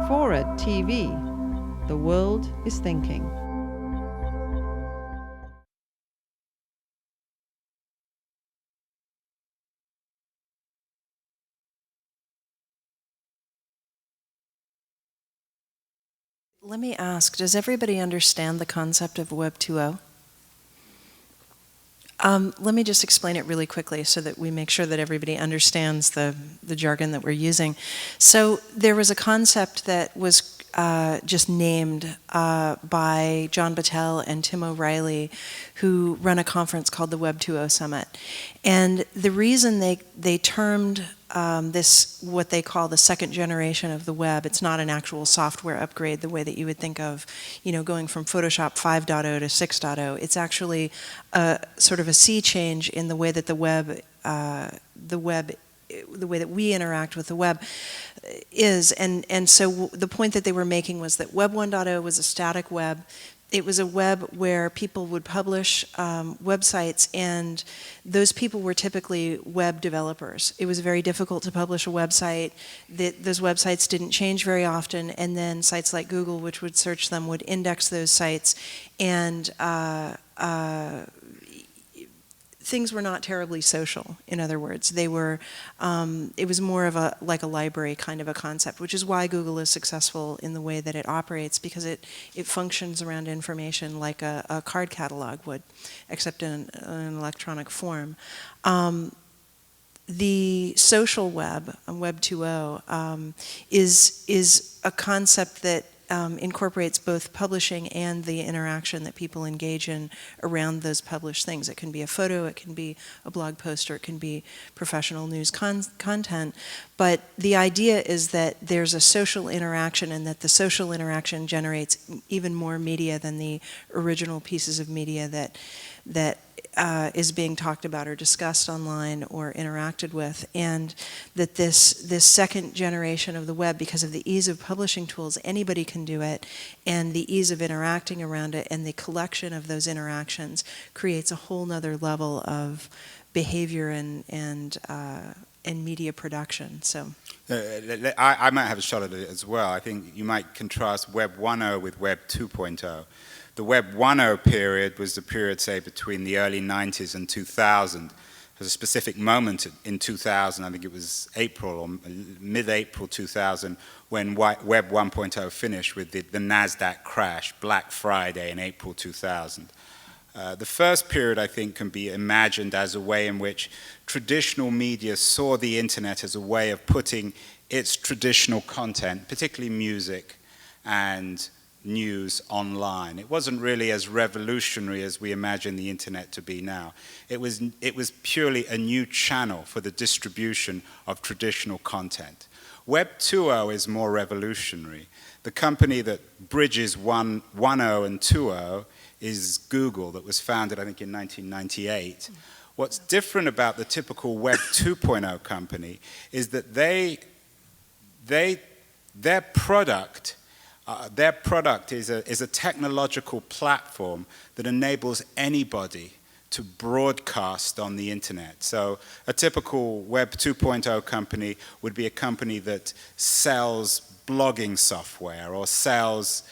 FORA.tv. The world is thinking. Let me ask, does everybody understand the concept of Web 2.0? Let me just explain it really quickly so that we make sure that everybody understands the jargon that we're using. So there was a concept that was just named by John Battelle and Tim O'Reilly, who run a conference called the Web 2.0 Summit. And the reason they termed this what they call the second generation of the web, it's not an actual software upgrade the way that you would think of, going from Photoshop 5.0 to 6.0. It's actually sort of a sea change in the way that the way that we interact with the web is. And so the point that they were making was that Web 1.0 was a static web. It was a web where people would publish websites, and those people were typically web developers. It was very difficult to publish a website. Those websites didn't change very often, and then sites like Google, which would search them, would index those sites, and things were not terribly social. In other words, they were. It was more of like a library kind of a concept, which is why Google is successful in the way that it operates, because it functions around information like a card catalog would, except in an electronic form. The social web, Web 2.0, is a concept that incorporates both publishing and the interaction that people engage in around those published things. It can be a photo, it can be a blog post, or it can be professional news content. But the idea is that there's a social interaction, and that the social interaction generates even more media than the original pieces of media that is being talked about or discussed online or interacted with, and that this second generation of the web, because of the ease of publishing tools, anybody can do it, and the ease of interacting around it and the collection of those interactions creates a whole nother level of behavior and media production. So I might have a shot at it as well. I think you might contrast Web 1.0 with Web 2.0. The Web 1.0 period was the period, say, between the early 90s and 2000. There's a specific moment in 2000, I think it was April or mid-April 2000, when Web 1.0 finished with the NASDAQ crash, Black Friday in April 2000. The first period, I think, can be imagined as a way in which traditional media saw the internet as a way of putting its traditional content, particularly music and news, online. It wasn't really as revolutionary as we imagine the internet to be now. It was purely a new channel for the distribution of traditional content. Web 2.0 is more revolutionary. The company that bridges 1.0 and 2.0 is Google, that was founded, I think, in 1998. What's different about the typical Web 2.0 company is that their product is a technological platform that enables anybody to broadcast on the internet. So a typical Web 2.0 company would be a company that sells blogging software or sells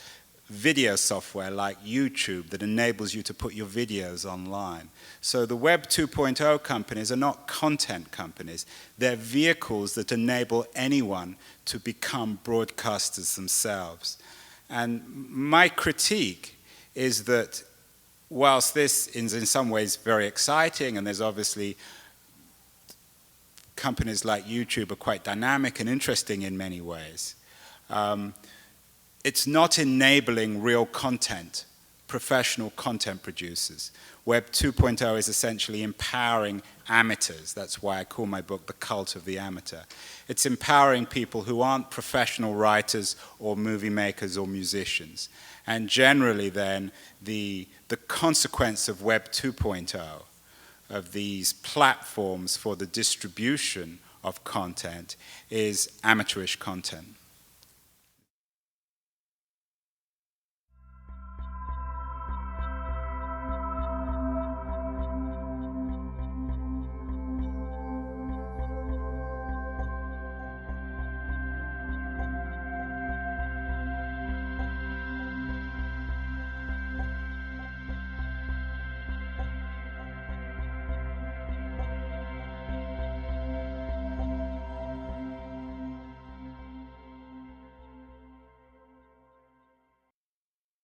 video software like YouTube that enables you to put your videos online. So the Web 2.0 companies are not content companies. They're vehicles that enable anyone to become broadcasters themselves. And my critique is that whilst this is in some ways very exciting, and there's obviously companies like YouTube are quite dynamic and interesting in many ways, it's not enabling real content, professional content producers. Web 2.0 is essentially empowering amateurs. That's why I call my book The Cult of the Amateur. It's empowering people who aren't professional writers or movie makers or musicians. And generally then, the consequence of Web 2.0, of these platforms for the distribution of content, is amateurish content.